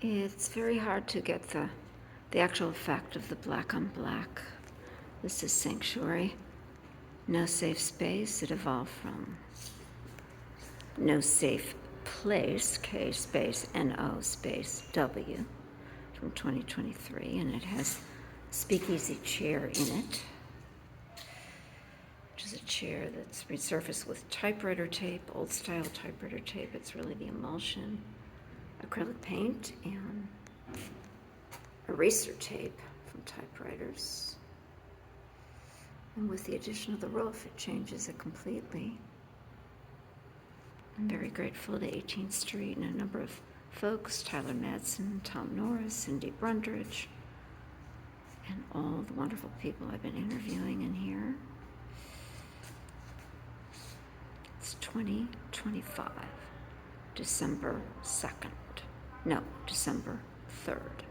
It's very hard to get the actual effect of the black on black. This is Sanctuary. No safe space. It evolved from No Safe Place, K space N-O space W, from 2023, and it has a speakeasy chair in it, which is a chair that's resurfaced with typewriter tape, old style typewriter tape. It's really the emulsion, acrylic paint, and eraser tape from typewriters. And with the addition of the roof, it changes it completely. I'm very grateful to 18th Street and a number of folks, Tyler Madsen, Tom Norris, Cindy Brundridge, and all the wonderful people I've been interviewing in here. It's 2025, December 2nd. No, December 3rd.